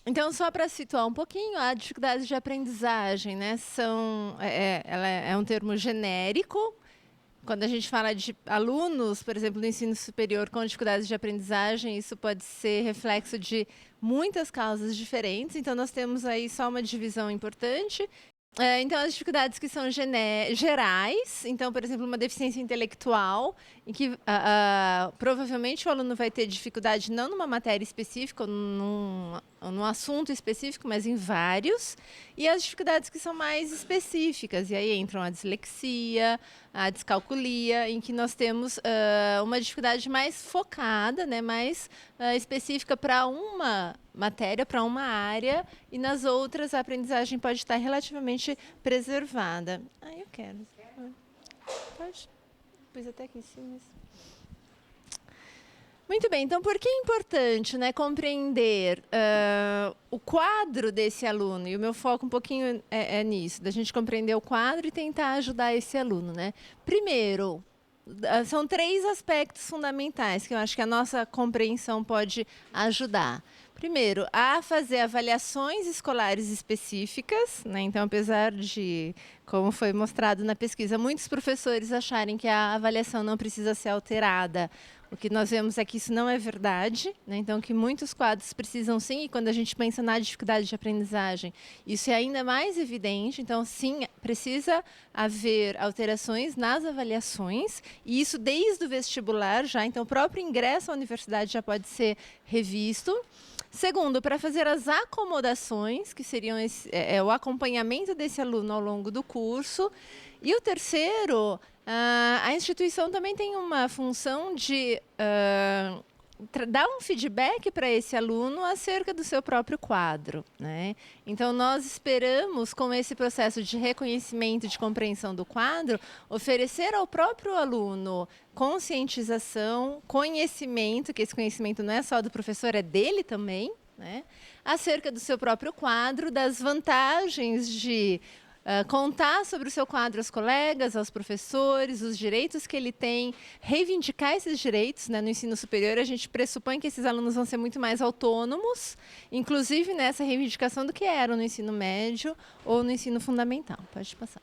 Então, só para situar um pouquinho, a dificuldade de aprendizagem, né, ela é um termo genérico. Quando a gente fala de alunos, por exemplo, do ensino superior com dificuldades de aprendizagem, isso pode ser reflexo de muitas causas diferentes. Então, nós temos aí só uma divisão importante. Então, as dificuldades que são gerais, então, por exemplo, uma deficiência intelectual, em que provavelmente o aluno vai ter dificuldade não numa matéria específica, ou num assunto específico, mas em vários, e as dificuldades que são mais específicas, e aí entram a dislexia, a descalculia, em que nós temos uma dificuldade mais focada, né, mais específica para uma matéria, para uma área, e nas outras a aprendizagem pode estar relativamente preservada. Eu quero. Pode. Pus até aqui em cima. Muito bem, então por que é importante, né, compreender o quadro desse aluno? E o meu foco um pouquinho é nisso, da gente compreender o quadro e tentar ajudar esse aluno, né? Primeiro, são 3 aspectos fundamentais que eu acho que a nossa compreensão pode ajudar. Primeiro, a fazer avaliações escolares específicas, né? Então, apesar de, como foi mostrado na pesquisa, muitos professores acharem que a avaliação não precisa ser alterada, o que nós vemos é que isso não é verdade, né? Então, que muitos quadros precisam sim, e quando a gente pensa na dificuldade de aprendizagem, isso é ainda mais evidente. Então, sim, precisa haver alterações nas avaliações, e isso desde o vestibular já. Então, o próprio ingresso à universidade já pode ser revisto. Segundo, para fazer as acomodações, que seriam o acompanhamento desse aluno ao longo do curso. E o terceiro, a instituição também tem uma função de dar um feedback para esse aluno acerca do seu próprio quadro, né? Então, nós esperamos, com esse processo de reconhecimento e de compreensão do quadro, oferecer ao próprio aluno conscientização, conhecimento, que esse conhecimento não é só do professor, é dele também, né? Acerca do seu próprio quadro, das vantagens de contar sobre o seu quadro aos colegas, aos professores, os direitos que ele tem, reivindicar esses direitos, né? No ensino superior, a gente pressupõe que esses alunos vão ser muito mais autônomos, inclusive nessa reivindicação do que eram no ensino médio ou no ensino fundamental. Pode passar.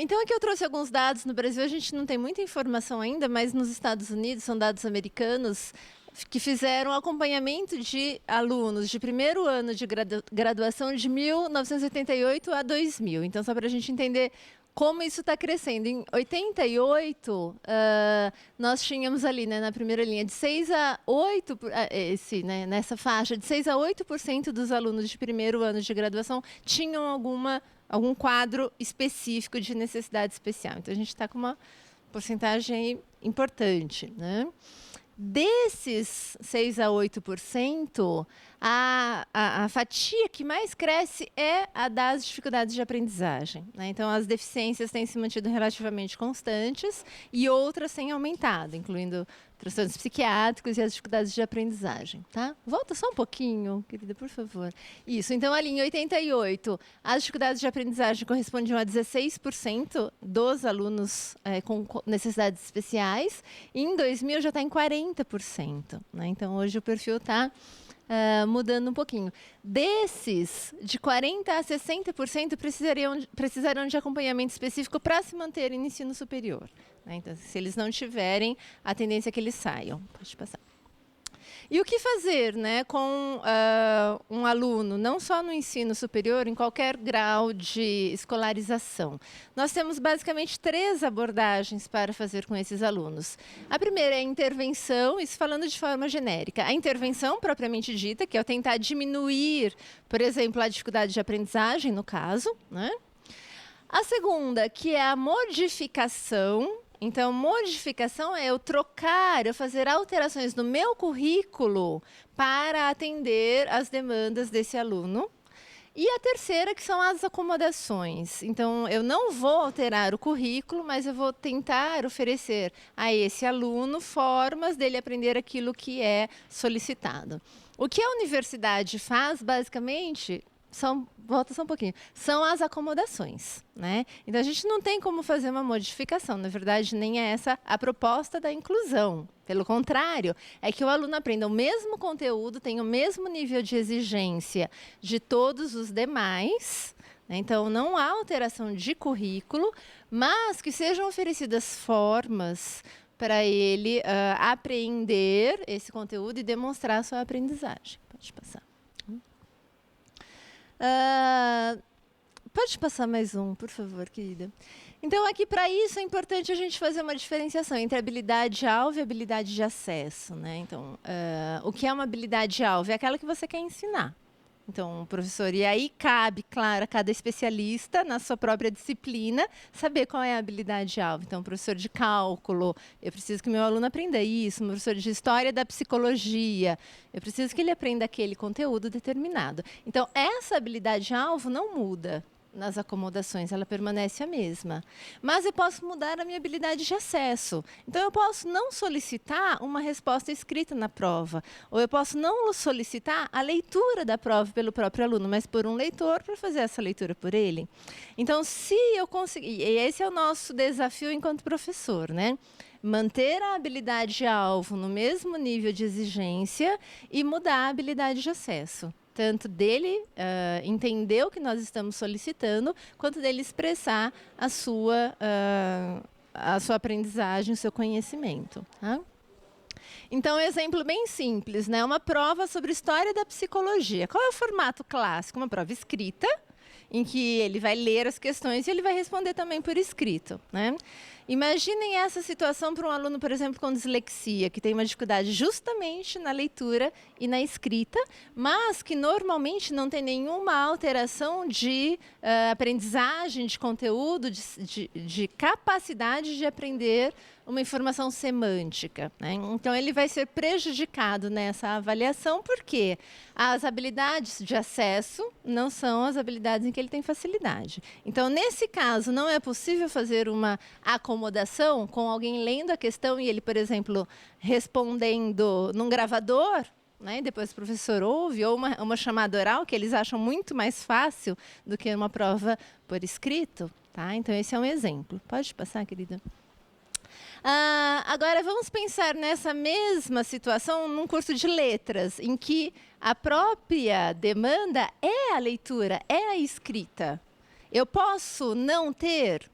Então, aqui eu trouxe alguns dados. No Brasil, a gente não tem muita informação ainda, mas nos Estados Unidos, são dados americanos, que fizeram acompanhamento de alunos de primeiro ano de graduação de 1988 a 2000. Então, só para a gente entender como isso está crescendo. Em 88, nós tínhamos ali, né, na primeira linha, de 6 a 8, nessa faixa, de 6 a 8% dos alunos de primeiro ano de graduação tinham algum quadro específico de necessidade especial. Então, a gente está com uma porcentagem importante, né? Desses 6 a 8%, a fatia que mais cresce é a das dificuldades de aprendizagem, né? Então, as deficiências têm se mantido relativamente constantes e outras têm aumentado, incluindo transtornos psiquiátricos e as dificuldades de aprendizagem, tá? Volta só um pouquinho, querida, por favor. Isso, então, ali em 88, as dificuldades de aprendizagem correspondiam a 16% dos alunos com necessidades especiais, e em 2000 já está em 40%, né? Então, hoje o perfil está mudando um pouquinho. Desses, de 40% a 60% precisarão de acompanhamento específico para se manterem no ensino superior, né? Então, se eles não tiverem, a tendência é que eles saiam. Pode passar. E o que fazer, né, com um aluno, não só no ensino superior, em qualquer grau de escolarização? Nós temos basicamente 3 abordagens para fazer com esses alunos. A primeira é a intervenção, isso falando de forma genérica. A intervenção propriamente dita, que é tentar diminuir, por exemplo, a dificuldade de aprendizagem, no caso, né? A segunda, que é a modificação. Então, modificação é eu trocar, eu fazer alterações no meu currículo para atender às demandas desse aluno. E a terceira, que são as acomodações. Então, eu não vou alterar o currículo, mas eu vou tentar oferecer a esse aluno formas dele aprender aquilo que é solicitado. O que a universidade faz, basicamente, volta só um pouquinho, são as acomodações, né? Então, a gente não tem como fazer uma modificação, na verdade, nem é essa a proposta da inclusão, Pelo contrário, é que o aluno aprenda o mesmo conteúdo, tenha o mesmo nível de exigência de todos os demais, né? Então, não há alteração de currículo, mas que sejam oferecidas formas para ele apreender esse conteúdo e demonstrar a sua aprendizagem. Pode passar. Pode passar mais um, por favor, querida. Então, aqui, para isso, é importante a gente fazer uma diferenciação entre habilidade-alvo e habilidade de acesso, né? Então, o que é uma habilidade-alvo? É aquela que você quer ensinar. Então, professor, e aí cabe, claro, a cada especialista, na sua própria disciplina, saber qual é a habilidade-alvo. Então, professor de cálculo, eu preciso que meu aluno aprenda isso. Professor de história da psicologia, eu preciso que ele aprenda aquele conteúdo determinado. Então, essa habilidade-alvo não muda nas acomodações, ela permanece a mesma. Mas eu posso mudar a minha habilidade de acesso. Então, eu posso não solicitar uma resposta escrita na prova, ou eu posso não solicitar a leitura da prova pelo próprio aluno, mas por um leitor para fazer essa leitura por ele. Então, se eu conseguir, e esse é o nosso desafio enquanto professor, né? Manter a habilidade-alvo no mesmo nível de exigência e mudar a habilidade de acesso. Tanto dele entender o que nós estamos solicitando, quanto dele expressar a sua aprendizagem, o seu conhecimento. Tá? Então, um exemplo bem simples, né? Uma prova sobre história da psicologia. Qual é o formato clássico? Uma prova escrita, em que ele vai ler as questões e ele vai responder também por escrito, né? Imaginem essa situação para um aluno, por exemplo, com dislexia, que tem uma dificuldade justamente na leitura e na escrita, mas que normalmente não tem nenhuma alteração de aprendizagem, de conteúdo, de capacidade de aprender uma informação semântica, né? Então, ele vai ser prejudicado nessa avaliação, porque as habilidades de acesso não são as habilidades em que ele tem facilidade. Então, nesse caso, não é possível fazer uma acomodação com alguém lendo a questão e ele, por exemplo, respondendo num gravador, né? Depois o professor ouve, ou uma chamada oral, que eles acham muito mais fácil do que uma prova por escrito. Tá? Então, esse é um exemplo. Pode passar, querida? Agora, vamos pensar nessa mesma situação num curso de letras, em que a própria demanda é a leitura, é a escrita. Eu posso não ter?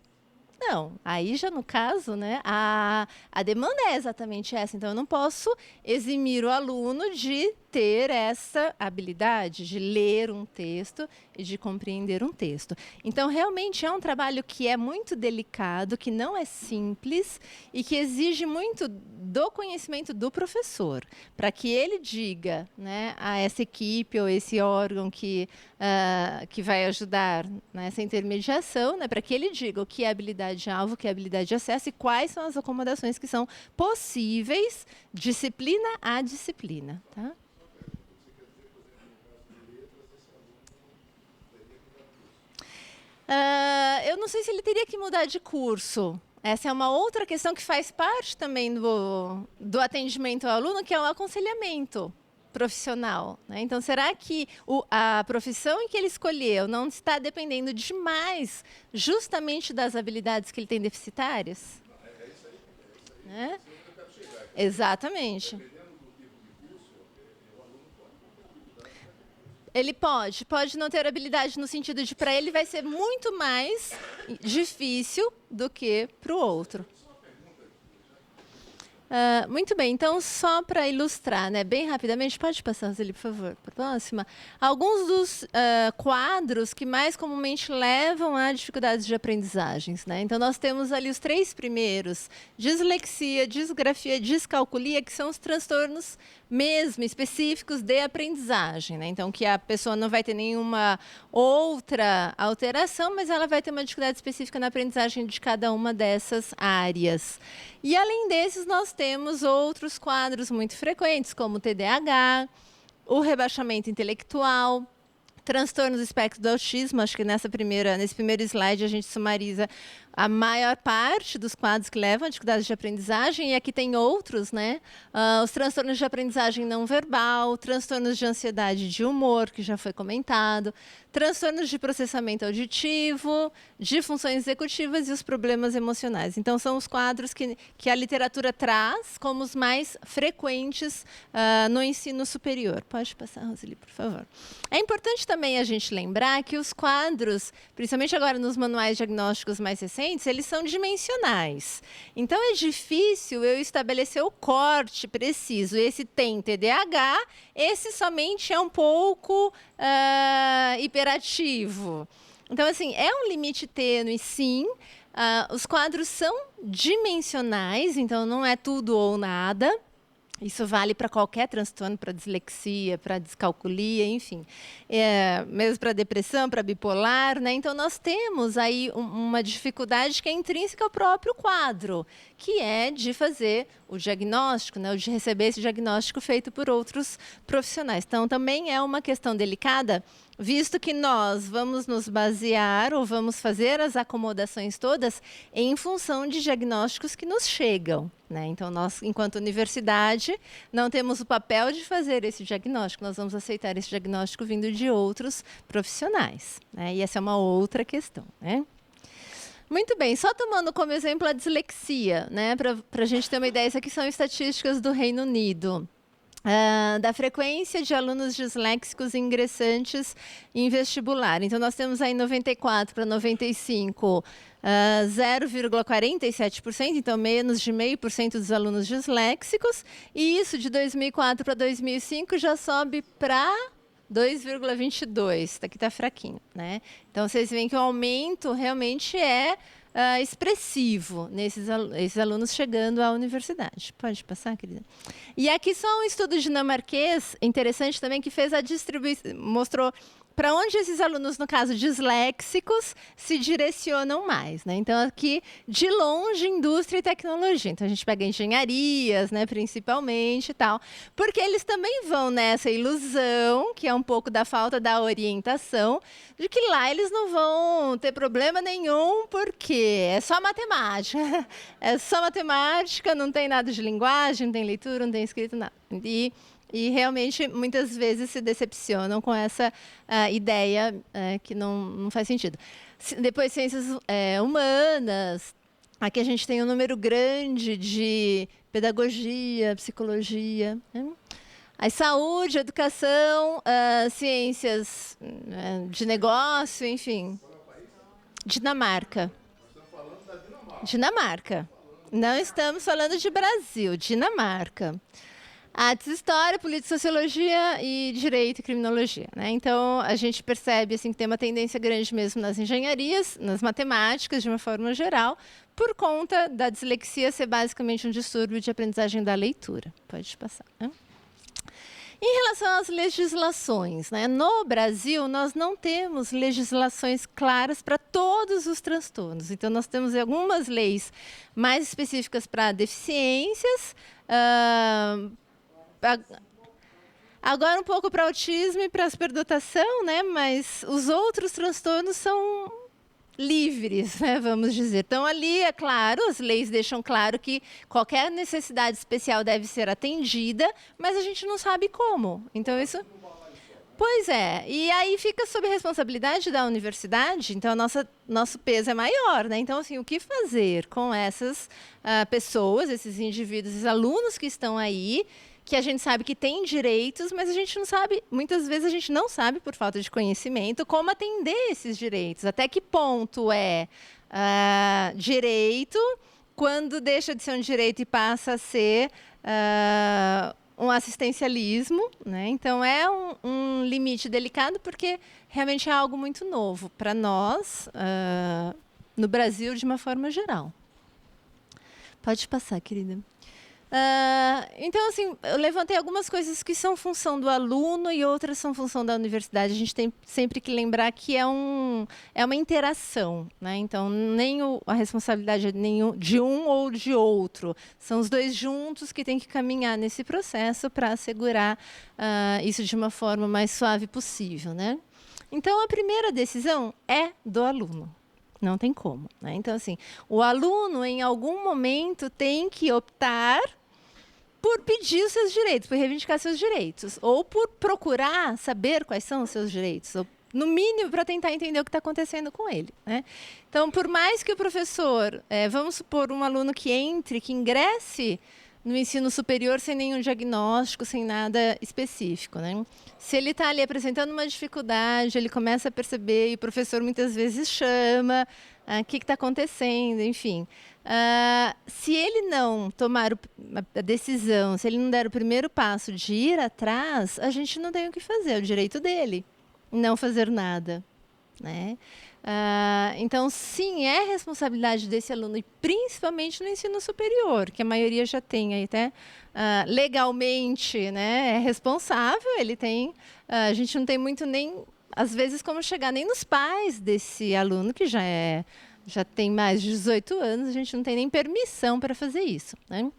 Não. Aí já no caso, né, a demanda é exatamente essa. Então, eu não posso eximir o aluno de ter essa habilidade de ler um texto e de compreender um texto. Então, realmente é um trabalho que é muito delicado, que não é simples e que exige muito do conhecimento do professor, para que ele diga, né, a essa equipe ou esse órgão que vai ajudar nessa intermediação, né, para que ele diga o que é habilidade-alvo, o que é habilidade de acesso e quais são as acomodações que são possíveis, disciplina a disciplina. Tá? Eu não sei se ele teria que mudar de curso. Essa é uma outra questão que faz parte também do atendimento ao aluno, que é o aconselhamento profissional, né? Então, será que a profissão em que ele escolheu não está dependendo demais justamente das habilidades que ele tem deficitárias? Né? Exatamente. Ele pode não ter habilidade no sentido de, para ele, vai ser muito mais difícil do que para o outro. Muito bem, então, só para ilustrar, né, bem rapidamente, pode passar, Zeli, por favor, para a próxima. Alguns dos quadros que mais comumente levam a dificuldades de aprendizagens, né? Então, nós temos ali os 3 primeiros: dislexia, disgrafia, descalculia, que são os transtornos mesmo específicos de aprendizagem, né? Então, que a pessoa não vai ter nenhuma outra alteração, mas ela vai ter uma dificuldade específica na aprendizagem de cada uma dessas áreas. E, além desses, nós temos outros quadros muito frequentes, como o TDAH, o rebaixamento intelectual, Transtornos do espectro do autismo, acho que nesse primeiro slide a gente sumariza a maior parte dos quadros que levam a dificuldades de aprendizagem, e aqui tem outros, né? Os transtornos de aprendizagem não verbal, transtornos de ansiedade e de humor, que já foi comentado, transtornos de processamento auditivo, de funções executivas e os problemas emocionais. Então, são os quadros que a literatura traz como os mais frequentes no ensino superior. Pode passar, Roseli, por favor. É importante também a gente lembrar que os quadros, principalmente agora nos manuais diagnósticos mais recentes, eles são dimensionais. Então, é difícil eu estabelecer o corte preciso. Esse tem TDAH, esse somente é um pouco hiperativo. Então, assim, é um limite tênue, sim. Os quadros são dimensionais, então não é tudo ou nada. Isso vale para qualquer transtorno, para dislexia, para descalculia, enfim. Mesmo para depressão, para bipolar, né? Então, nós temos aí uma dificuldade que é intrínseca ao próprio quadro, que é de fazer o diagnóstico, né? De receber esse diagnóstico feito por outros profissionais. Então, também é uma questão delicada, visto que nós vamos nos basear ou vamos fazer as acomodações todas em função de diagnósticos que nos chegam, né? Então, nós, enquanto universidade, não temos o papel de fazer esse diagnóstico, nós vamos aceitar esse diagnóstico vindo de outros profissionais, né? E essa é uma outra questão, né? Muito bem, só tomando como exemplo a dislexia, né? Para a gente ter uma ideia, isso aqui são estatísticas do Reino Unido. Da frequência de alunos disléxicos ingressantes em vestibular. Então, nós temos aí 94 para 95, 0,47%, então menos de 0,5% dos alunos disléxicos, e isso de 2004 para 2005 já sobe para 2,22%, aqui está fraquinho, né? Então, vocês veem que o aumento realmente é expressivo nesses alunos chegando à universidade. Pode passar, querida? E aqui só um estudo dinamarquês, interessante também, que fez a distribuição, mostrou para onde esses alunos, no caso disléxicos, se direcionam mais, né? Então, aqui, de longe, indústria e tecnologia. Então, a gente pega engenharias, né, principalmente e tal, porque eles também vão nessa ilusão, que é um pouco da falta da orientação, de que lá eles não vão ter problema nenhum, porque é só matemática. É só matemática, não tem nada de linguagem, não tem leitura, não tem escrito, nada. E realmente, muitas vezes, se decepcionam com essa ideia que não faz sentido. Depois, ciências humanas. Aqui a gente tem um número grande de pedagogia, psicologia. Né? Aí, saúde, educação, ciências de negócio, enfim. Dinamarca. Dinamarca. Não estamos falando de Brasil, Dinamarca. Artes, história, política, sociologia e direito e criminologia, né? Então, a gente percebe assim, que tem uma tendência grande mesmo nas engenharias, nas matemáticas, de uma forma geral, por conta da dislexia ser basicamente um distúrbio de aprendizagem da leitura. Pode passar, né? Em relação às legislações, né? No Brasil, nós não temos legislações claras para todos os transtornos. Então, nós temos algumas leis mais específicas para deficiências, agora um pouco para autismo e para superdotação, né? Mas os outros transtornos são livres, né? Vamos dizer. Então, ali, é claro, as leis deixam claro que qualquer necessidade especial deve ser atendida, mas a gente não sabe como. Então, isso... Pois é. E aí fica sob responsabilidade da universidade, então nosso peso é maior, né? Então, assim, o que fazer com essas pessoas, esses indivíduos, esses alunos que estão aí, que a gente sabe que tem direitos, mas a gente não sabe, muitas vezes a gente não sabe, por falta de conhecimento, como atender esses direitos. Até que ponto é direito, quando deixa de ser um direito e passa a ser um assistencialismo, né? Então, é um limite delicado, porque realmente é algo muito novo para nós, no Brasil, de uma forma geral. Pode passar, querida. Então, assim, eu levantei algumas coisas que são função do aluno e outras são função da universidade. A gente tem sempre que lembrar que é uma interação, né? Então, nem a responsabilidade é de um ou de outro. São os dois juntos que têm que caminhar nesse processo para assegurar isso de uma forma mais suave possível, né? Então, a primeira decisão é do aluno. Não tem como, né? Então, assim, o aluno, em algum momento, tem que optar por pedir os seus direitos, por reivindicar seus direitos, ou por procurar saber quais são os seus direitos, ou, no mínimo, para tentar entender o que está acontecendo com ele, né? Então, por mais que o professor, vamos supor, um aluno que ingresse no ensino superior sem nenhum diagnóstico, sem nada específico, né? Se ele está ali apresentando uma dificuldade, ele começa a perceber, e o professor muitas vezes chama, o que está acontecendo, enfim. Se ele não tomar a decisão, se ele não der o primeiro passo de ir atrás, a gente não tem o que fazer, é o direito dele não fazer nada, né? Então, sim, é responsabilidade desse aluno, e principalmente no ensino superior, que a maioria já tem aí até legalmente, né, é responsável, ele tem, a gente não tem muito nem, às vezes, como chegar nem nos pais desse aluno, que já tem mais de 18 anos, a gente não tem nem permissão para fazer isso, né?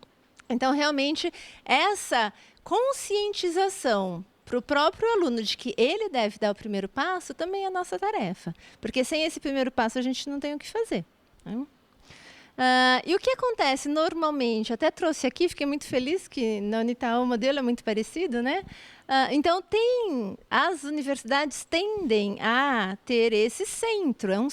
Então, realmente, essa conscientização para o próprio aluno de que ele deve dar o primeiro passo também é nossa tarefa. Porque sem esse primeiro passo a gente não tem o que fazer, né? E o que acontece normalmente, até trouxe aqui, fiquei muito feliz que na Unital o modelo é muito parecido, né? Então, as universidades tendem a ter esse centro, é um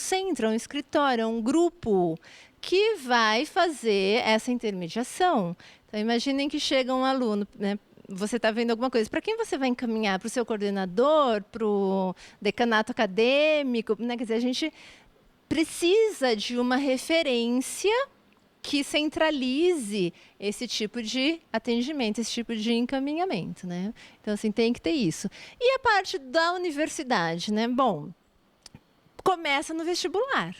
escritório, é um grupo que vai fazer essa intermediação. Então, imaginem que chega um aluno, né? Você está vendo alguma coisa, para quem você vai encaminhar? Para o seu coordenador, para o decanato acadêmico, né? Quer dizer, a gente precisa de uma referência que centralize esse tipo de atendimento, esse tipo de encaminhamento, né? Então, assim, tem que ter isso. E a parte da universidade, né? Bom, começa no vestibular.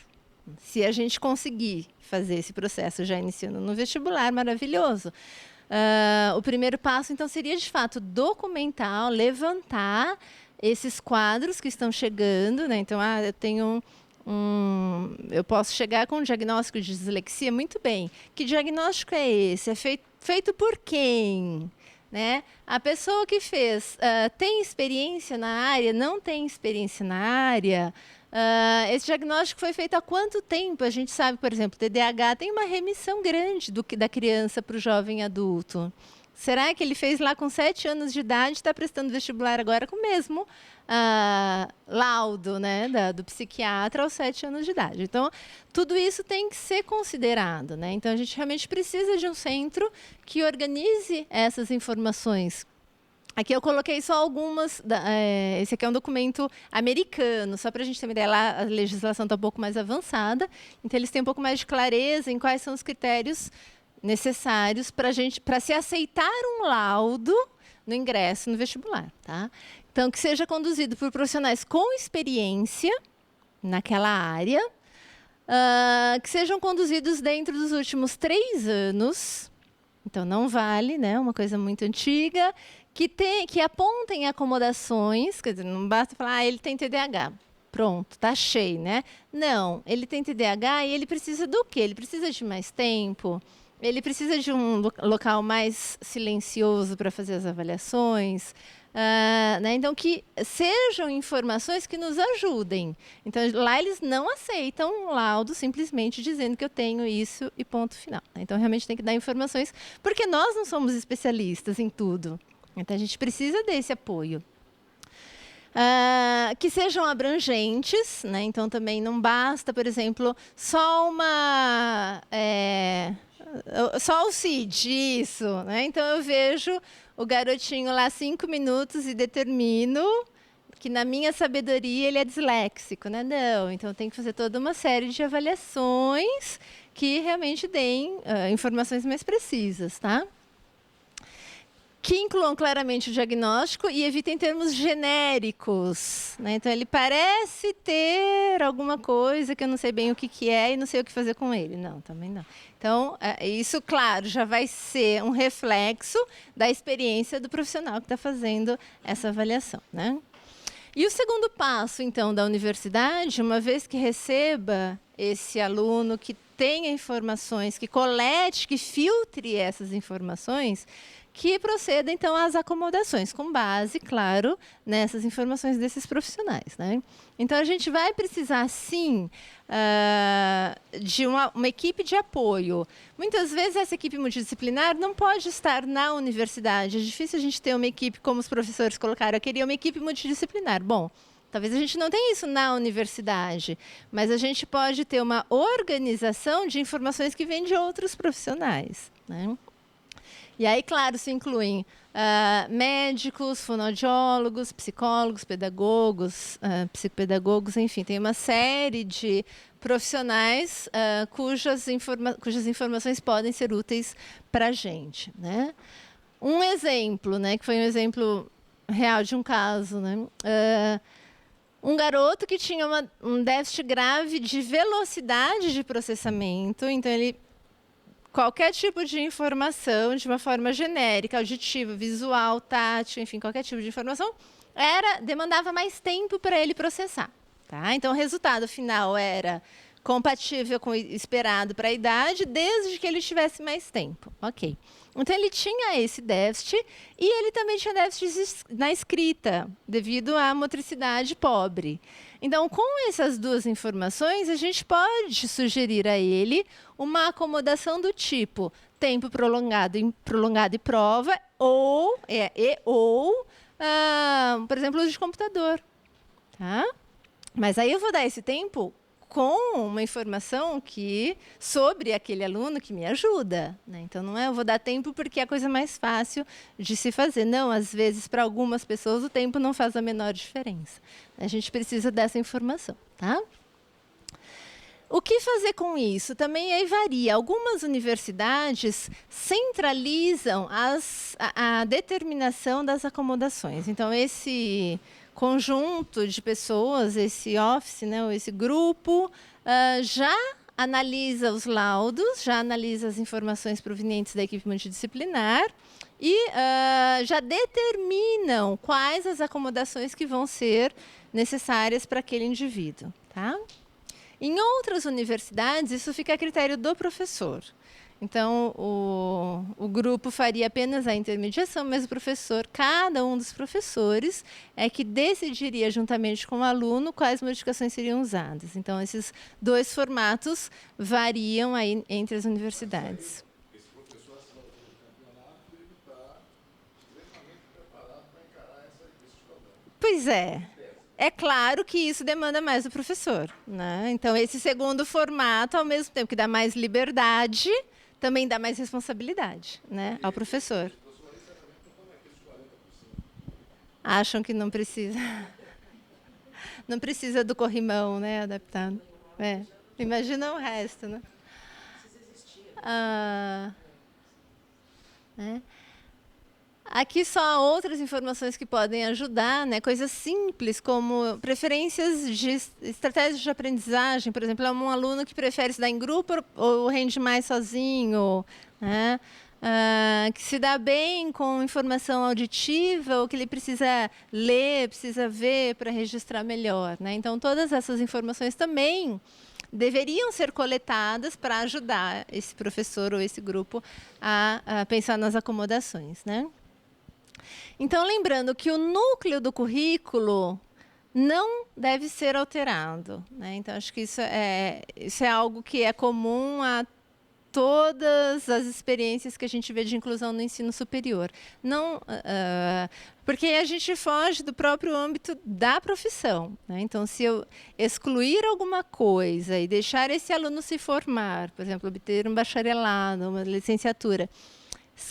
Se a gente conseguir fazer esse processo já iniciando no vestibular, maravilhoso. O primeiro passo, então, seria, de fato, documentar, levantar esses quadros que estão chegando, né? Então, eu tenho eu posso chegar com um diagnóstico de dislexia, muito bem. Que diagnóstico é esse? É feito por quem? Né? A pessoa que fez tem experiência na área? Não tem experiência na área? Esse diagnóstico foi feito há quanto tempo? A gente sabe, por exemplo, TDAH tem uma remissão grande da criança para o jovem adulto. Será que ele fez lá com 7 anos de idade e está prestando vestibular agora com o mesmo laudo, né, do psiquiatra aos 7 anos de idade? Então, tudo isso tem que ser considerado, né? Então, a gente realmente precisa de um centro que organize essas informações. Aqui eu coloquei só algumas. Esse aqui é um documento americano, só para a gente ter uma ideia. Lá a legislação está um pouco mais avançada, então eles têm um pouco mais de clareza em quais são os critérios necessários para se aceitar um laudo no ingresso no vestibular, tá? Então, que seja conduzido por profissionais com experiência naquela área, que sejam conduzidos dentro dos últimos 3 anos. Então, não vale, né, uma coisa muito antiga, que apontem acomodações, quer dizer, não basta falar, ele tem TDAH. Pronto, tá cheio, né? Não, ele tem TDAH e ele precisa do quê? Ele precisa de mais tempo, ele precisa de um local mais silencioso para fazer as avaliações, né? Então, que sejam informações que nos ajudem. Então, lá eles não aceitam um laudo simplesmente dizendo que eu tenho isso e ponto final. Então, realmente tem que dar informações, porque nós não somos especialistas em tudo. Então, a gente precisa desse apoio. Que sejam abrangentes, né? Então, também não basta, por exemplo, só o CID, isso, né? Então, eu vejo o garotinho lá 5 minutos e determino que, na minha sabedoria, ele é disléxico, né? Não, então tem que fazer toda uma série de avaliações que realmente deem informações mais precisas, tá? Que incluam claramente o diagnóstico e evitem termos genéricos, né? Então, ele parece ter alguma coisa que eu não sei bem o que é e não sei o que fazer com ele. Não, também não. Então, isso, claro, já vai ser um reflexo da experiência do profissional que está fazendo essa avaliação, né? E o segundo passo, então, da universidade, uma vez que receba esse aluno que tenha informações, que colete, que filtre essas informações, que proceda, então, às acomodações, com base, claro, nessas informações desses profissionais, né? Então, a gente vai precisar, sim, de uma equipe de apoio. Muitas vezes, essa equipe multidisciplinar não pode estar na universidade. É difícil a gente ter uma equipe, como os professores colocaram, eu queria uma equipe multidisciplinar. Bom, talvez a gente não tenha isso na universidade, mas a gente pode ter uma organização de informações que vêm de outros profissionais, né? E aí, claro, se incluem médicos, fonoaudiólogos, psicólogos, pedagogos, psicopedagogos, enfim, tem uma série de profissionais cujas informações podem ser úteis para a gente, né? Um exemplo, né, que foi um exemplo real de um caso, né? Um garoto que tinha um déficit grave de velocidade de processamento, então ele qualquer tipo de informação, de uma forma genérica, auditiva, visual, tátil, enfim, qualquer tipo de informação, demandava mais tempo para ele processar. Tá? Então, o resultado final era compatível com o esperado para a idade, desde que ele tivesse mais tempo. Ok. Então, ele tinha esse déficit e ele também tinha déficit na escrita, devido à motricidade pobre. Então, com essas duas informações, a gente pode sugerir a ele uma acomodação do tipo tempo prolongado e prova, ou, por exemplo, uso de computador. Tá? Mas aí eu vou dar esse tempo com uma informação sobre aquele aluno que me ajuda, né? Então, não é eu vou dar tempo porque é a coisa mais fácil de se fazer. Não, às vezes, para algumas pessoas, o tempo não faz a menor diferença. A gente precisa dessa informação. Tá? O que fazer com isso? Também aí varia. Algumas universidades centralizam a determinação das acomodações. Então, esse conjunto de pessoas, esse office, né, ou esse grupo, já analisa os laudos, já analisa as informações provenientes da equipe multidisciplinar e já determinam quais as acomodações que vão ser necessárias para aquele indivíduo. Tá? Em outras universidades, isso fica a critério do professor. Então, o grupo faria apenas a intermediação, mas o professor, cada um dos professores, é que decidiria juntamente com o aluno quais modificações seriam usadas. Então, esses dois formatos variam aí entre as universidades. Esse professor assinou o campeonato e ele está extremamente preparado para encarar esses problemas. Pois é. É claro que isso demanda mais do professor, né? Então, esse segundo formato, ao mesmo tempo que dá mais liberdade, também dá mais responsabilidade, né, ao professor. Acham que não precisa. Não precisa do corrimão, né, adaptado. Imagina o resto, né? Aqui só outras informações que podem ajudar, né? Coisas simples, como preferências de estratégias de aprendizagem. Por exemplo, é um aluno que prefere estudar em grupo ou rende mais sozinho, né? Que se dá bem com informação auditiva ou que ele precisa ler, precisa ver para registrar melhor, né? Então, todas essas informações também deveriam ser coletadas para ajudar esse professor ou esse grupo a pensar nas acomodações, né? Então, lembrando que o núcleo do currículo não deve ser alterado, né? Então, acho que isso é algo que é comum a todas as experiências que a gente vê de inclusão no ensino superior. Não, porque a gente foge do próprio âmbito da profissão, né? Então, se eu excluir alguma coisa e deixar esse aluno se formar, por exemplo, obter um bacharelado, uma licenciatura,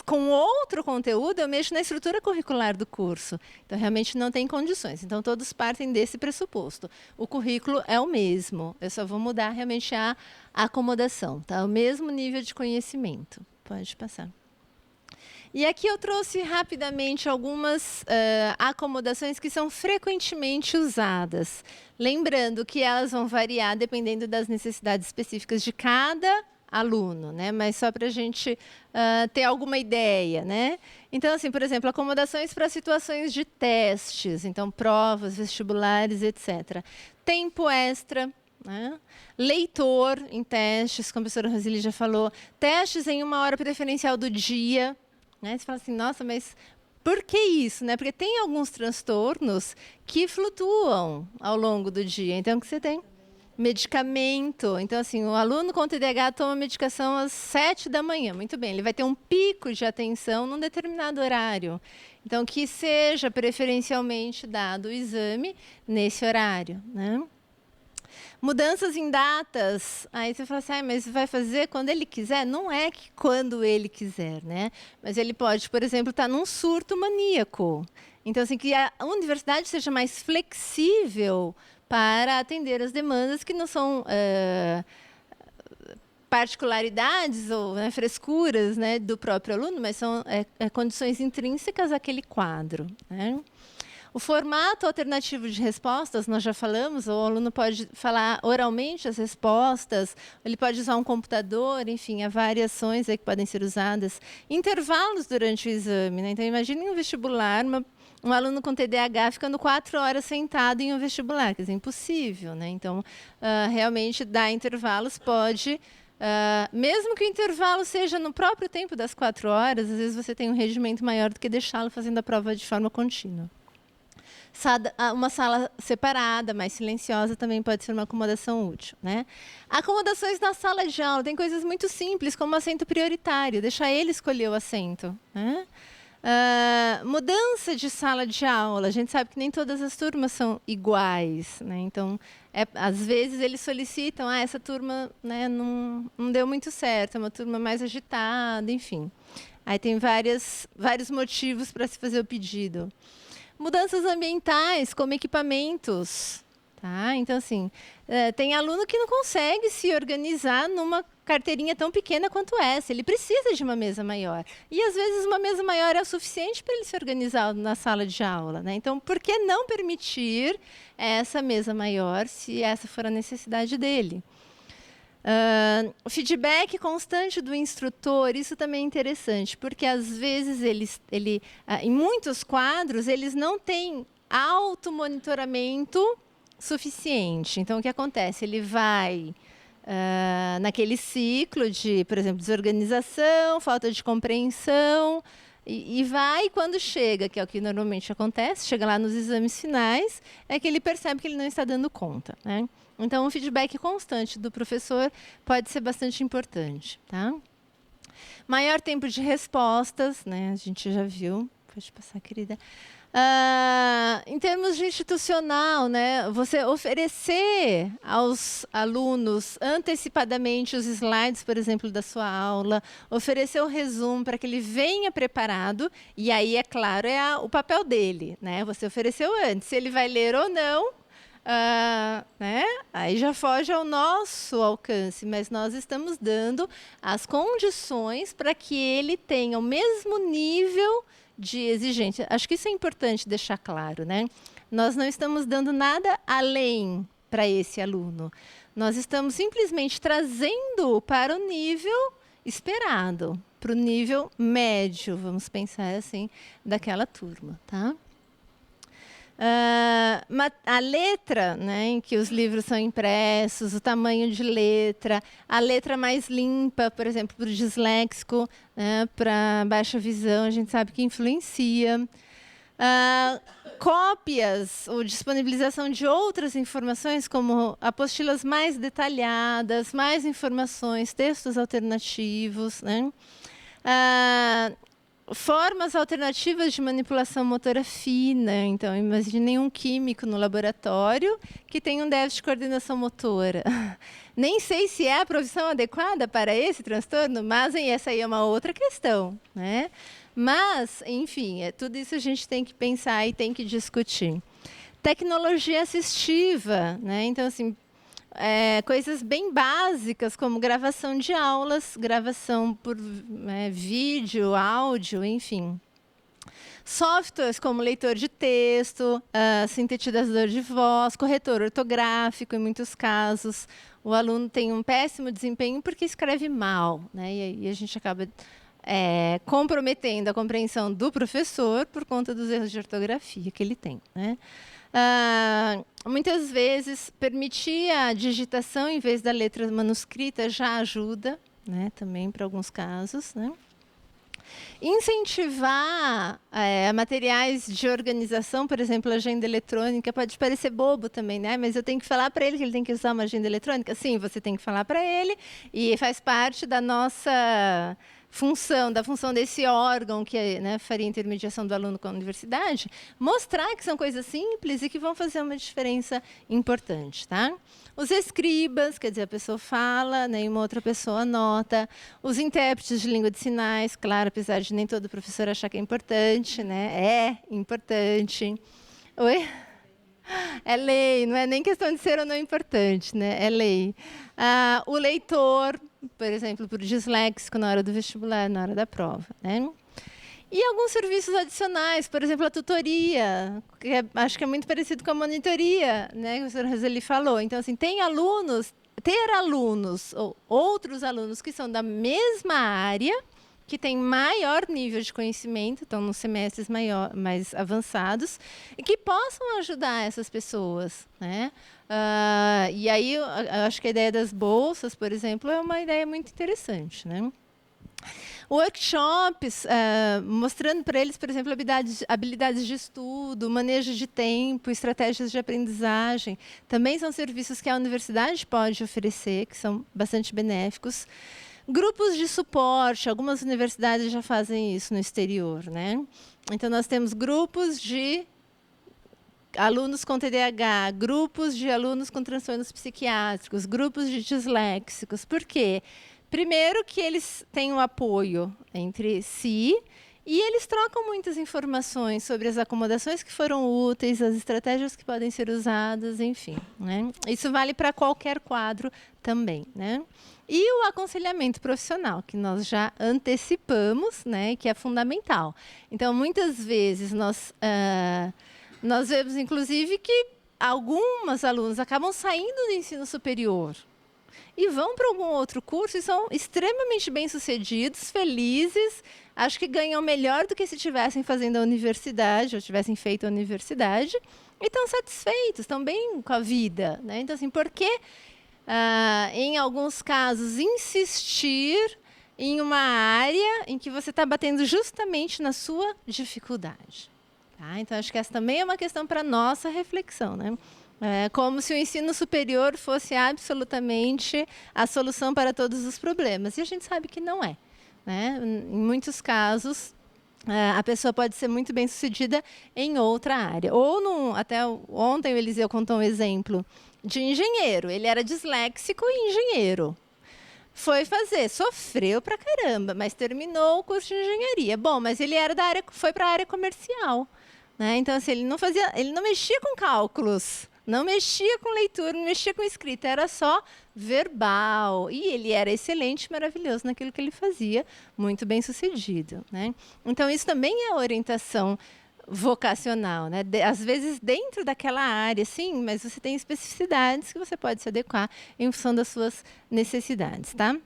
com outro conteúdo, eu mexo na estrutura curricular do curso. Então, realmente não tem condições. Então, todos partem desse pressuposto. O currículo é o mesmo. Eu só vou mudar realmente a acomodação. Tá? O mesmo nível de conhecimento. Pode passar. E aqui eu trouxe rapidamente algumas acomodações que são frequentemente usadas. Lembrando que elas vão variar dependendo das necessidades específicas de cada aluno, né? Mas só para a gente ter alguma ideia, né? Então, assim, por exemplo, acomodações para situações de testes, então provas, vestibulares, etc. Tempo extra, né? Leitor em testes, como a professora Roseli já falou, testes em uma hora preferencial do dia. Né? Você fala assim, nossa, mas por que isso? Né? Porque tem alguns transtornos que flutuam ao longo do dia. Então, o que você tem? Medicamento. Então, assim, o aluno com TDAH toma medicação às 7 da manhã. Muito bem, ele vai ter um pico de atenção num determinado horário. Então, que seja preferencialmente dado o exame nesse horário, né? Mudanças em datas. Aí você fala assim, mas vai fazer quando ele quiser? Não é que quando ele quiser, né? Mas ele pode, por exemplo, estar num surto maníaco. Então, assim, que a universidade seja mais flexível para atender as demandas que não são particularidades ou frescuras, né, do próprio aluno, mas são condições intrínsecas àquele quadro, né? O formato alternativo de respostas, nós já falamos, o aluno pode falar oralmente as respostas, ele pode usar um computador, enfim, há variações aí que podem ser usadas. Intervalos durante o exame, né? Então, imagine um vestibular, um aluno com TDAH ficando 4 horas sentado em um vestibular, quer dizer, impossível, né? Então, realmente, dar intervalos pode... mesmo que o intervalo seja no próprio tempo das 4 horas, às vezes você tem um rendimento maior do que deixá-lo fazendo a prova de forma contínua. Uma sala separada, mais silenciosa, também pode ser uma acomodação útil, né? Acomodações na sala de aula. Tem coisas muito simples, como assento prioritário, deixar ele escolher o assento, né? Mudança de sala de aula. A gente sabe que nem todas as turmas são iguais, né? Então, às vezes, eles solicitam, essa turma, né, não deu muito certo, é uma turma mais agitada, enfim. Aí tem vários motivos para se fazer o pedido. Mudanças ambientais, como equipamentos. Tá? Então, assim, tem aluno que não consegue se organizar numa carteirinha tão pequena quanto essa. Ele precisa de uma mesa maior. E, às vezes, uma mesa maior é o suficiente para ele se organizar na sala de aula. Né? Então, por que não permitir essa mesa maior, se essa for a necessidade dele? O feedback constante do instrutor, isso também é interessante, porque às vezes em muitos quadros, eles não têm automonitoramento suficiente. Então, o que acontece? Ele vai naquele ciclo de, por exemplo, desorganização, falta de compreensão, e vai quando chega, que é o que normalmente acontece, chega lá nos exames finais, é que ele percebe que ele não está dando conta, né? Então, o feedback constante do professor pode ser bastante importante. Tá? Maior tempo de respostas, né? A gente já viu. Pode passar, querida. Em termos de institucional, né? Você oferecer aos alunos antecipadamente os slides, por exemplo, da sua aula, oferecer o resumo para que ele venha preparado, e aí, é claro, o papel dele. Né? Você ofereceu antes. Se ele vai ler ou não, né? Aí já foge ao nosso alcance, mas nós estamos dando as condições para que ele tenha o mesmo nível de exigência. Acho que isso é importante deixar claro, né? Nós não estamos dando nada além para esse aluno. Nós estamos simplesmente trazendo para o nível esperado, para o nível médio, vamos pensar assim, daquela turma, tá? A letra, né, em que os livros são impressos, o tamanho de letra, a letra mais limpa, por exemplo, para o disléxico, né, para baixa visão, a gente sabe que influencia. Cópias ou disponibilização de outras informações, como apostilas mais detalhadas, mais informações, textos alternativos, né? Formas alternativas de manipulação motora fina. Então, imaginem um químico no laboratório que tem um déficit de coordenação motora. Nem sei se é a profissão adequada para esse transtorno, mas essa aí é uma outra questão, né? Mas, enfim, tudo isso a gente tem que pensar e tem que discutir. Tecnologia assistiva, né? Então, assim, coisas bem básicas, como gravação de aulas, gravação por vídeo, áudio, enfim. Softwares como leitor de texto, sintetizador de voz, corretor ortográfico, em muitos casos. O aluno tem um péssimo desempenho porque escreve mal, né? E aí a gente acaba comprometendo a compreensão do professor por conta dos erros de ortografia que ele tem, né? Muitas vezes, permitir a digitação em vez da letra manuscrita já ajuda, né, também para alguns casos, né? Incentivar materiais de organização, por exemplo, agenda eletrônica, pode parecer bobo também, né? Mas eu tenho que falar para ele que ele tem que usar uma agenda eletrônica? Sim, você tem que falar para ele, e faz parte da nossa função, da função desse órgão que, né, faria a intermediação do aluno com a universidade, mostrar que são coisas simples e que vão fazer uma diferença importante, tá? Os escribas, quer dizer, a pessoa fala, né, e uma outra pessoa anota. Os intérpretes de língua de sinais, claro, apesar de nem todo professor achar que é importante, né? É importante. Oi? É lei, não é nem questão de ser ou não importante, né? É lei. O leitor, por exemplo, para o disléxico na hora do vestibular, na hora da prova, né? E alguns serviços adicionais, por exemplo, a tutoria, que acho que é muito parecido com a monitoria, né, que o professor Roseli falou. Então, assim, ter alunos ou outros alunos que são da mesma área, que têm maior nível de conhecimento, estão nos semestres mais avançados, e que possam ajudar essas pessoas, né? E aí, eu acho que a ideia das bolsas, por exemplo, é uma ideia muito interessante, né? Workshops, mostrando para eles, por exemplo, habilidades de estudo, manejo de tempo, estratégias de aprendizagem. Também são serviços que a universidade pode oferecer, que são bastante benéficos. Grupos de suporte, algumas universidades já fazem isso no exterior, né? Então, nós temos grupos de alunos com TDAH, grupos de alunos com transtornos psiquiátricos, grupos de disléxicos. Por quê? Primeiro, que eles têm um apoio entre si e eles trocam muitas informações sobre as acomodações que foram úteis, as estratégias que podem ser usadas, enfim, né? Isso vale para qualquer quadro também, né? E o aconselhamento profissional, que nós já antecipamos, né, que é fundamental. Então, muitas vezes, nós vemos, inclusive, que alguns alunos acabam saindo do ensino superior e vão para algum outro curso e são extremamente bem-sucedidos, felizes, acho que ganham melhor do que se estivessem fazendo a universidade, ou tivessem feito a universidade, e estão satisfeitos, estão bem com a vida, né? Então, assim, por que, em alguns casos, insistir em uma área em que você está batendo justamente na sua dificuldade? Tá? Então, acho que essa também é uma questão para a nossa reflexão, né? Como se o ensino superior fosse absolutamente a solução para todos os problemas. E a gente sabe que não é, né? Em muitos casos, a pessoa pode ser muito bem-sucedida em outra área. Ou, até ontem o Eliseu contou um exemplo de engenheiro. Ele era disléxico e engenheiro. Foi fazer, sofreu pra caramba, mas terminou o curso de engenharia. Bom, mas ele era foi para a área comercial, né? Então, assim, ele não mexia com cálculos, não mexia com leitura, não mexia com escrita, era só verbal. E ele era excelente, maravilhoso naquilo que ele fazia, muito bem sucedido, né? Então, isso também é orientação vocacional, né? Às vezes dentro daquela área, sim, mas você tem especificidades que você pode se adequar em função das suas necessidades, tá?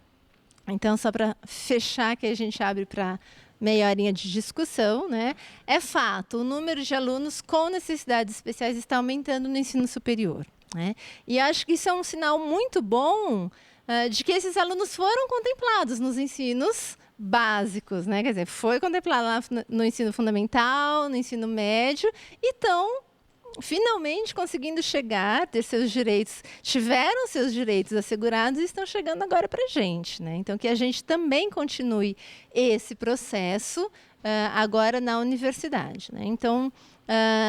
Então, só para fechar, que a gente abre para meia horinha de discussão, né? É fato, o número de alunos com necessidades especiais está aumentando no ensino superior, né? E acho que isso é um sinal muito bom de que esses alunos foram contemplados nos ensinos básicos, né? Quer dizer, foi contemplado lá no ensino fundamental, no ensino médio, e estão finalmente conseguindo chegar, ter seus direitos, tiveram seus direitos assegurados e estão chegando agora para a gente, né? Então, que a gente também continue esse processo agora na universidade, né? Então,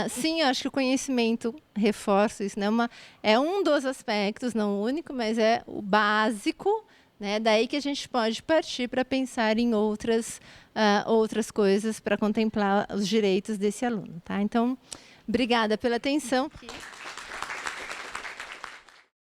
sim, eu acho que o conhecimento, reforço isso, né? É um dos aspectos, não o único, mas é o básico, né? Daí que a gente pode partir para pensar em outras coisas para contemplar os direitos desse aluno, tá? Então, obrigada pela atenção.